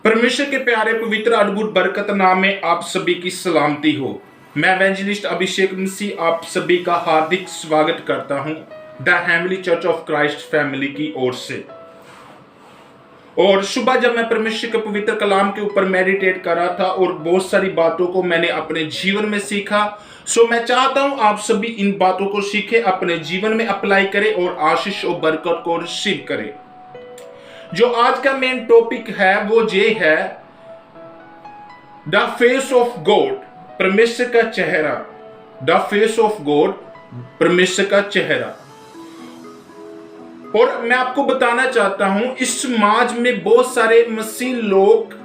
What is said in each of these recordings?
परमेश्वर के प्यारे पवित्र अद्भुत बरकत नाम में आप सभी की सलामती हो। मैं एवेंजलिस्ट अभिषेक मसीह आप सभी का हार्दिक स्वागत करता हूं the heavenly church of Christ family की ओर से। और सुबह जब मैं परमेश्वर के पवित्र कलाम के ऊपर मेडिटेट कर रहा था और बहुत सारी बातों को मैंने अपने जीवन में सीखा, सो मैं चाहता हूं आप सभी इन बातों को सीखें, अपने जीवन में अप्लाई करें और आशीष और बरकत को रिसीव करें। जो आज का मेन टॉपिक है वो ये है द फेस ऑफ गॉड, परमेश्वर का चेहरा। द फेस ऑफ गॉड, परमेश्वर का चेहरा। और मैं आपको बताना चाहता हूं, इस समाज में बहुत सारे मसीह लोग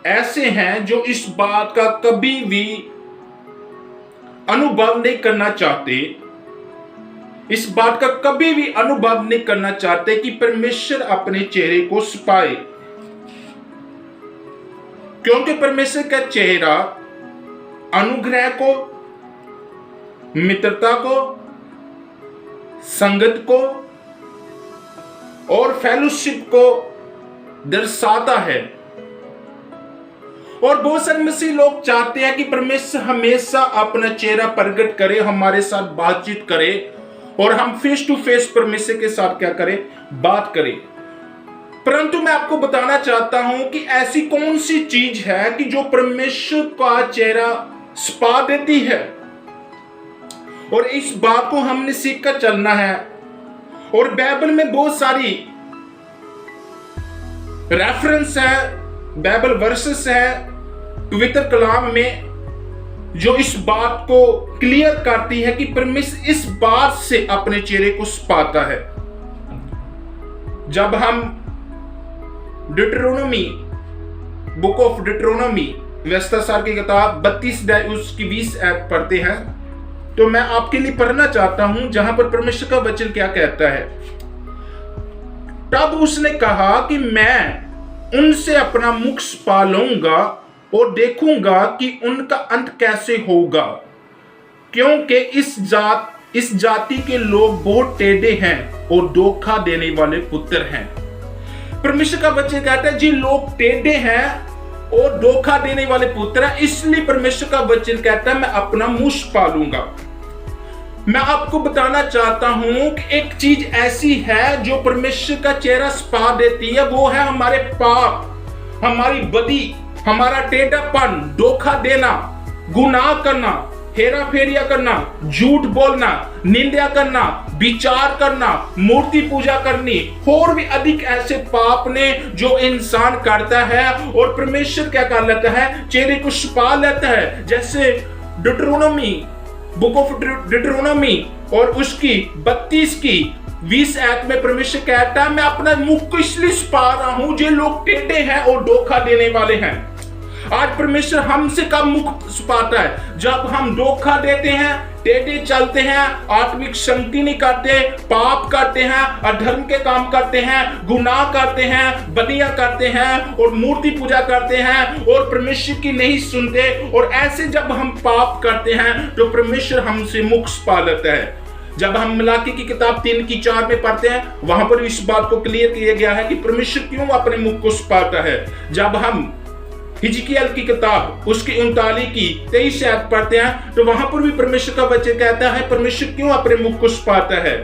ऐसे हैं जो इस बात का कभी भी अनुभव नहीं करना चाहते, इस बात का कभी भी अनुभव नहीं करना चाहते कि परमेश्वर अपने चेहरे को छिपाए। क्योंकि परमेश्वर का चेहरा अनुग्रह को, मित्रता को, संगत को और फेलोशिप को दर्शाता है। और बहुत सारे मसीह लोग चाहते हैं कि परमेश्वर हमेशा अपना चेहरा प्रकट करे, हमारे साथ बातचीत करे और हम फेस टू फेस परमेश्वर के साथ क्या करें, बात करें। परंतु मैं आपको बताना चाहता हूं कि ऐसी कौन सी चीज है कि जो परमेश्वर का चेहरा छिपा देती है, और इस बात को हमने सीख कर चलना है। और बाइबल में बहुत सारी रेफरेंस है, बाइबल वर्सेस है पवित्र कलाम में जो इस बात को क्लियर करती है कि परमेश्वर इस बात से अपने चेहरे को छिपाता है। जब हम डिट्रोनोमी, बुक ऑफ डिट्रोनोमी, व्यवस्थासार की किताब 32 अध्याय उसकी 20 आयत पढ़ते हैं, तो मैं आपके लिए पढ़ना चाहता हूं जहां पर परमेश्वर का वचन क्या कहता है। तब उसने कहा कि मैं उनसे अपना मुख छिपा लूंगा और देखूंगा कि उनका अंत कैसे होगा, क्योंकि इस जाति के लोग बहुत टेढ़े हैं और धोखा देने वाले पुत्र हैं। परमेश्वर का वचन कहता है जी लोग टेढ़े हैं और धोखा देने वाले पुत्र हैं, इसलिए परमेश्वर का वचन कहता है मैं अपना मुंह छिपा लूंगा। मैं आपको बताना चाहता हूं कि एक चीज ऐसी है जो परमेश्वर का चेहरा छिपा देती है, वो है हमारे पाप, हमारी बदी, हमारा टेढ़ापन, धोखा देना, गुनाह करना, हेरा फेरिया करना, झूठ बोलना, निंदा करना, विचार करना, मूर्ति पूजा करनी और भी अधिक ऐसे पाप ने जो इंसान करता है। और परमेश्वर क्या कर लेता है, चेहरे को छिपा लेता है। जैसे डिट्रोनोमी, बुक ऑफ डिट्रोनोमी और उसकी 32 की 20 आयत में परमेश्वर कहता है मैं अपना मुख को इसलिए छिपा रहा हूं जो लोग टेढ़े हैं और धोखा देने वाले हैं। आज परमेश्वर हमसे कब मुख छिपाता है? जब हम धोखा देते हैं, टेढ़े चलते हैं, आत्मिक शांति नहीं करते, पाप करते हैं, अधर्म के काम करते हैं, गुनाह करते हैं, बदियां करते हैं और मूर्ति पूजा करते हैं और परमेश्वर की नहीं सुनते। और ऐसे जब हम पाप करते हैं तो परमेश्वर हमसे मुख छिपा लेता है। जब हम मलाकी की किताब 3 की 4 में पढ़ते हैं, वहां पर इस बात को क्लियर किया गया है कि परमेश्वर क्यों अपने मुख को छिपाता है। जब हम हिजकियेल की किताब उसकी 39 की 23 आयत पढ़ते हैं, तो वहां पर भी परमेश्वर का वचन कहता है परमेश्वर क्यों अपने मुख को छिपाता है।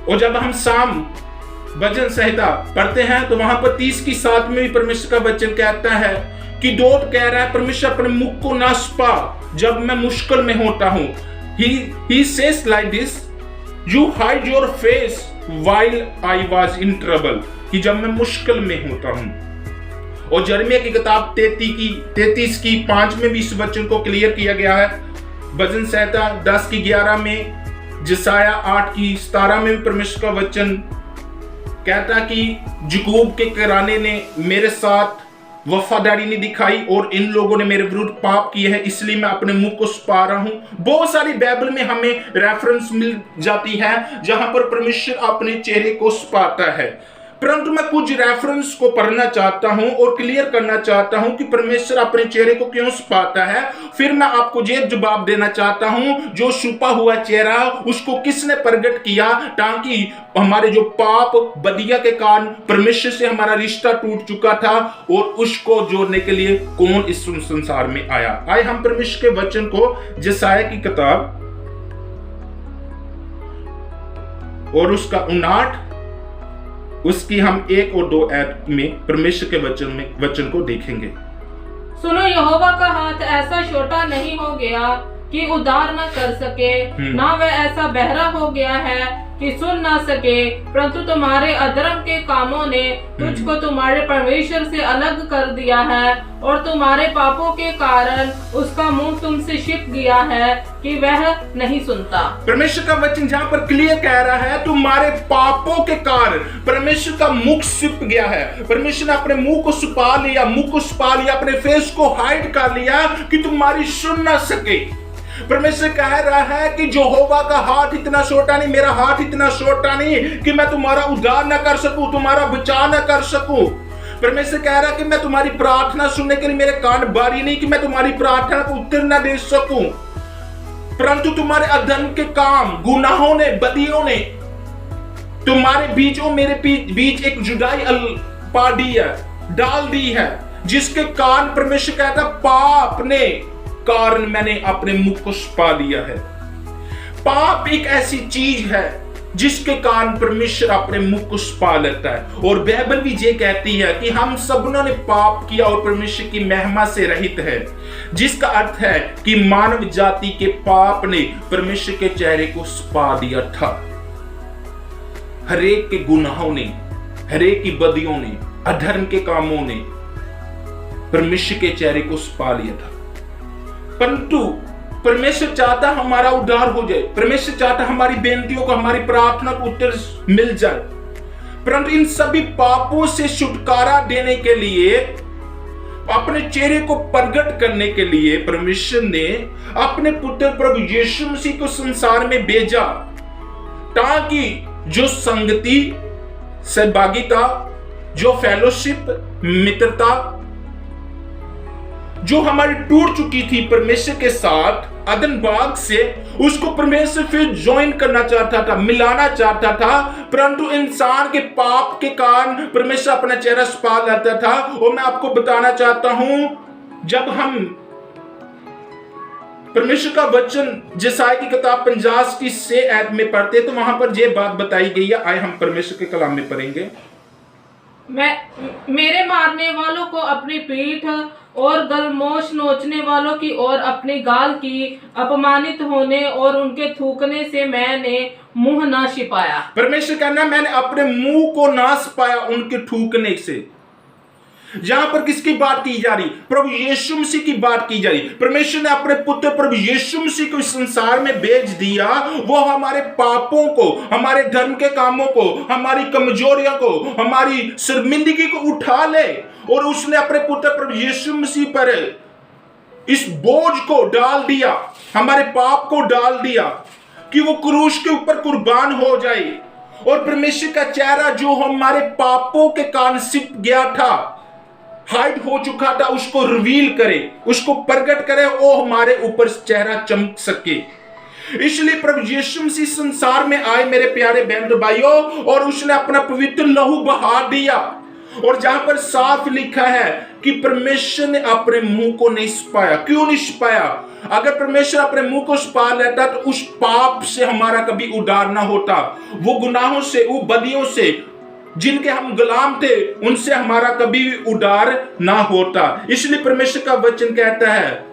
और जब हम साम भजन संहिता पढ़ते हैं, तो वहां पर 30 की 7 में भी परमेश्वर का वचन कहता है कि दोस्त कह रहा है परमेश्वर अपने मुख को ना छिपा जब मैं मुश्किल में होता हूं। He says like this, you hide your face while I was in trouble, कि जब मैं मुश्किल में होता हूं। और यिर्मयाह की किताब 33 की 5 में भी इस वचन को क्लियर किया गया है। भजन संहिता 10 की 11 में, जसाया 8 की 17 में भी परमेश्वर का वचन कहता कि याकूब के घराने ने मेरे साथ वफादारी नहीं दिखाई और इन लोगों ने मेरे विरुद्ध पाप किए हैं, इसलिए मैं अपने मुंह को छिपा रहा हूं। बहुत सारी बाइबल में हमें रेफरेंस मिल जाती है जहां पर परमेश्वर अपने चेहरे को छिपाता है। परंतु मैं कुछ रेफरेंस को पढ़ना चाहता हूं और क्लियर करना चाहता हूं कि परमेश्वर अपने चेहरे को क्यों छुपाता है। फिर मैं आपको ये जवाब देना चाहता हूं, जो छुपा हुआ चेहरा उसको किसने प्रकट किया, ताकि हमारे जो पाप बदिया के कारण परमेश्वर से हमारा रिश्ता टूट चुका था, और उसको जोड़ने के लिए कौन इस संसार में आया। आए हम परमेश्वर के वचन को यशायाह की किताब और उसका 59 उसकी हम 1 और 2 आयत में परमेश्वर के वचन को देखेंगे। सुनो, यहोवा का हाथ ऐसा छोटा नहीं हो गया कि उद्धार न कर सके, ना वह ऐसा बहरा हो गया है कि सुन ना सके, परंतु तुम्हारे अधर्म के कामों ने तुझको तुम्हारे परमेश्वर से अलग कर दिया है, और तुम्हारे पापों के कारण उसका मुंह तुमसे छिप गया है कि वह नहीं सुनता। परमेश्वर का वचन जहां पर क्लियर कह रहा है, तुम्हारे पापों के कारण परमेश्वर का मुख छिप गया है। परमेश्वर ने अपने मुंह को छुपा लिया, अपने फेस को हाइड कर लिया कि तुम्हारी सुन ना सके। परमेश्वर कह रहा है कि यहोवा का हाथ इतना छोटा नहीं, मेरा हाथ इतना छोटा नहीं कि मैं तुम्हारा उद्धार न कर सकूं, तुम्हारा बचाव न कर सकूं। परमेश्वर कह रहा है कि मैं तुम्हारी प्रार्थना सुनने के लिए मेरे कान बारी नहीं, कि मैं तुम्हारी प्रार्थना को उत्तर न दे सकूं, परंतु तुम्हारे अधर्म के काम, गुनाहों ने, बदियों ने तुम्हारे बीच और मेरे बीच एक जुदाई डाल दी है, जिसके कारण परमेश्वर कहता पाप ने कारण मैंने अपने मुख को छुपा लिया है। पाप एक ऐसी चीज है जिसके कारण परमेश्वर अपने मुख को छुपा लेता है। और बाइबल भी ये कहती है कि हम सबनों ने पाप किया और परमेश्वर की महिमा से रहित है, जिसका अर्थ है कि मानव जाति के पाप ने परमेश्वर के चेहरे को छुपा दिया था। हरेक के गुनाहों ने, हरेक की बदियों ने, अधर्म के कामों ने परमेश्वर के चेहरे को छुपा लिया था। परंतु परमेश्वर चाहता हमारा उद्धार हो जाए, परमेश्वर चाहता हमारी बेनतियों को, हमारी प्रार्थना को उत्तर मिल जाए। परंतु इन सभी पापों से छुटकारा देने के लिए, अपने चेहरे को प्रकट करने के लिए परमेश्वर ने अपने पुत्र प्रभु यीशु मसीह को संसार में भेजा, ताकि जो संगति, सहभागिता, जो फेलोशिप, मित्रता जो हमारी टूट चुकी थी परमेश्वर के साथ अदन बाग से, उसको परमेश्वर फिर ज्वाइन करना चाहता था, मिलाना चाहता था। परंतु इंसान के पाप के कारण परमेश्वर अपना चेहरा छुपा लेता था। और मैं आपको बताना चाहता हूं, जब हम परमेश्वर का वचन यशायाह की किताब 50 की 6 आयत में पढ़ते, तो वहां पर यह बात बताई गई है। आए हम परमेश्वर के कलाम में पढ़ेंगे। मेरे मारने वालों को अपनी पीठ और गलमोश नोचने वालों की ओर अपनी गाल की, अपमानित होने और उनके थूकने से मैंने मुंह ना छिपाया। परमेश्वर कहना, मैंने अपने मुंह को ना छिपाया उनके थूकने से। यहां पर किसकी बात की जा रही? प्रभु यीशु मसीह की बात की जा रही। परमेश्वर ने अपने पुत्र प्रभु यीशु मसीह को इस संसार में भेज दिया। वो हमारे पापों को, हमारे धर्म के कामों को, हमारी कमजोरियों को, हमारी शर्मिंदगी को उठा ले, और उसने अपने पुत्र प्रभु यीशु मसीह पर इस बोझ को डाल दिया, हमारे पाप को डाल दिया, कि वो क्रूस के ऊपर कुर्बान हो जाए, और परमेश्वर का चेहरा जो हमारे पापों के कारण छिप गया था, हाइड हो चुका था, उसको रिवील करे, उसको प्रकट करे, वो हमारे ऊपर चेहरा चमक सके। इसलिए प्रभु यीशु मसीह संसार में आए मेरे प्यारे बहन भाइयों, और उसने अपना पवित्र लहू बहा दिया। और जहां पर साफ लिखा है कि परमेश्वर ने अपने मुंह को नहीं छुपाया। क्यों नहीं छुपाया? अगर परमेश्वर अपने मुंह को छुपा लेता तो उस पाप से हमारा कभी उद्धार ना होता, वो गुनाहों से, वो बदियों से जिनके हम गुलाम थे, उनसे हमारा कभी भी उद्धार ना होता। इसलिए परमेश्वर का वचन कहता है,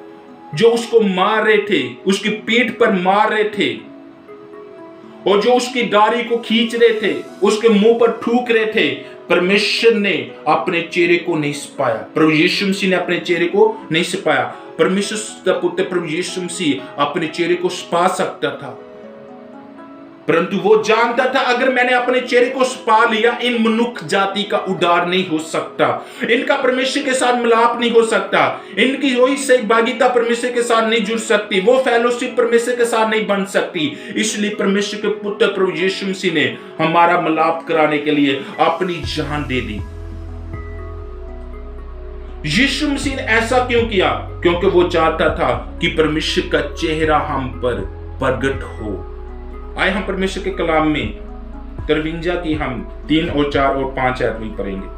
जो उसको मार रहे थे, उसकी पीठ पर मार रहे थे, और जो उसकी दाढ़ी को खींच रहे थे, उसके मुंह पर थूक रहे थे, परमेश्वर ने अपने चेहरे को नहीं छिपाया। प्रभु यीशु मसीह ने अपने चेहरे को नहीं छिपाया। परमेश्वर का पुत्र प्रभु यीशु मसीह अपने चेहरे को छिपा सकता था, परंतु वो जानता था अगर मैंने अपने चेहरे को छुपा लिया, इन मनुष्य जाति का उद्धार नहीं हो सकता, इनका परमेश्वर के साथ मिलाप नहीं हो सकता, इनकी वही सहभागिता परमेश्वर के साथ नहीं जुड़ सकती, वो फेलोशिप परमेश्वर के साथ नहीं बन सकती। इसलिए परमेश्वर के पुत्र प्रभु यीशु मसीह ने हमारा मिलाप कराने के लिए अपनी जान दे दी। यीशु मसीह ने ऐसा क्यों किया? क्योंकि वो चाहता था कि परमेश्वर का चेहरा हम पर प्रकट हो। आए हम परमेश्वर के कलाम में 53 की हम 3 और 4 और 5 आयत में पढ़ेंगे।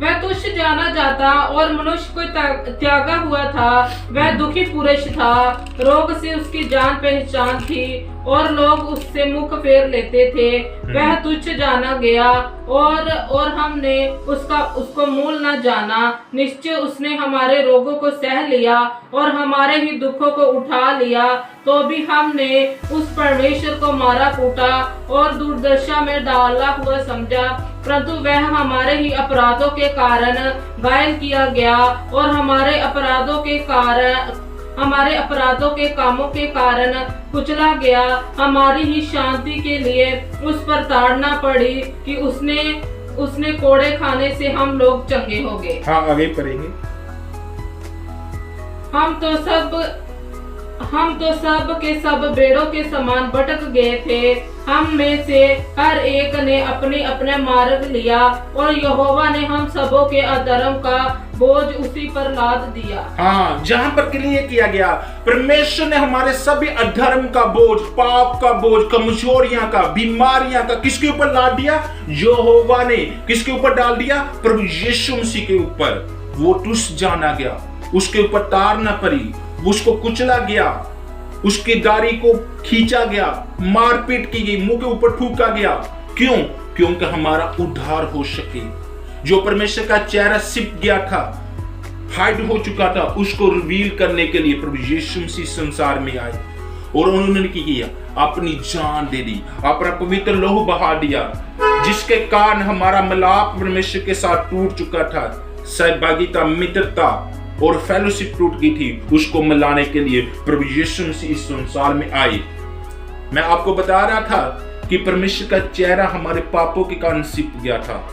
वह तुच्छ जाना जाता और मनुष्य को त्यागा हुआ था। वह दुखी पुरुष था, रोग से उसकी जान पहचान थी और लोग उससे मुख फेर लेते थे। वह तुच्छ जाना गया और हमने उसको मूल न जाना। निश्चय उसने हमारे रोगों को सह लिया और हमारे ही दुखों को उठा लिया। तो भी हमने उस परमेश्वर को मारा कूटा और दुर्दशा में डाला हुआ समझा, परंतु वह हमारे ही अपराधों के कारण घायल किया गया और हमारे अपराधों के कामों के कारण कुचला गया। हमारी ही शांति के लिए उस पर ताड़ना पड़ी कि उसने कोड़े खाने से हम लोग चंगे हो गए। हाँ, आगे पढ़ेंगे। हम तो सब के सब बेड़ों के समान भटक गए थे। हम में से हर एक ने अपने अपने मार्ग लिया और यहोवा ने हम सबों के अधर्म का बोझ उसी पर लाद दिया। हाँ, जहाँ पर क्लियर किया गया, परमेश्वर ने हमारे सभी अधर्म का बोझ, पाप का बोझ, कमजोरियां का, बीमारियां का किसके ऊपर लाद दिया? यहोवा ने किसके ऊपर डाल दिया? प्रभु यीशु मसीह के ऊपर। वो तुच्छ जाना गया, उसके ऊपर तार न पड़ी, उसको कुचला गया, उसकी दाढ़ी को खींचा गया, मारपीट की गई, मुंह के ऊपर थूका गया। क्यों? क्योंकि हमारा उद्धार हो सके। जो परमेश्वर का चेहरा छिप गया था, हाइड हो चुका था, उसको रिवील करने के लिए प्रभु यीशु मसीह संसार में आए और उन्होंने किया, अपनी जान दे दी, अपना पवित्र लहू बहा दिया, जिसके कारण हमारा मिलाप परमेश्वर के साथ टूट चुका था। सहभागिता, मित्रता और फेलोशिप टूट गई थी, उसको मिलाने के लिए प्रभु यीशु मसीह इस संसार में आए। मैं आपको बता रहा था कि परमेश्वर का चेहरा हमारे पापों के कारण छिप गया था,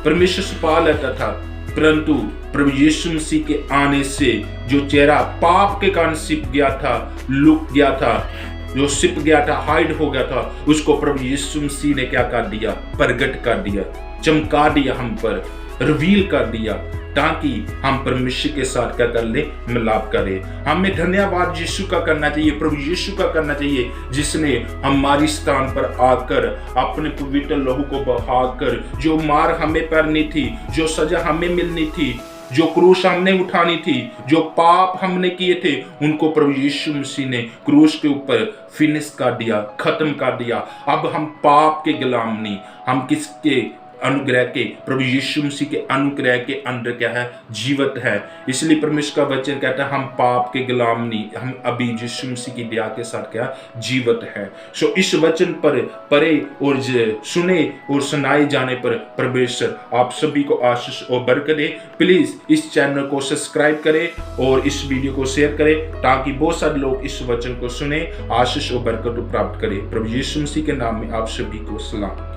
परमेश्वर छुपा लेता था, परंतु प्रभु यीशु मसीह के आने से जो चेहरा पाप के कारण छिप गया था, लुक गया था, जो छिप गया था, हाइड हो गया था, उसको प्रभु यीशु मसीह ने क्या कर दिया? प्रकट कर दिया, चमका दिया, हम पर रिवील कर दिया, ताकि हम परमेश्वर के साथ क्या कर ले? मिलाप करें। हमें धन्यवाद यीशु का करना चाहिए, प्रभु यीशु का करना चाहिए, जिसने हमारी स्थान पर आकर अपने पवित्र लहू को बहाकर, जो मार हमें करनी थी, जो सजा हमें मिलनी थी, जो क्रूस हमने उठानी थी, जो पाप हमने किए थे, उनको प्रभु यीशु मसीह ने क्रूस के ऊपर फिनिश कर दिया, खत्म कर दिया। अब हम पाप के गुलाम नहीं, हम किसके अनुग्रह के, प्रभु यीशु मसीह के अनुग्रह के अंदर क्या है? जीवित है। इसलिए परमेश्वर का वचन कहता है हम पाप के गुलाम नहीं, हम अभी यीशु मसीह की दया के साथ क्या? जीवित है। सो इस वचन पर पढ़े और सुने और सुनाए जाने पर परमेश्वर आप सभी को आशीष और बरकत दे। प्लीज इस चैनल को सब्सक्राइब करें और इस वीडियो को शेयर करें, ताकि बहुत सारे लोग इस वचन को सुने, आशीष और बरकत प्राप्त करें। प्रभु यीशु मसीह के नाम में आप सभी को सलाम।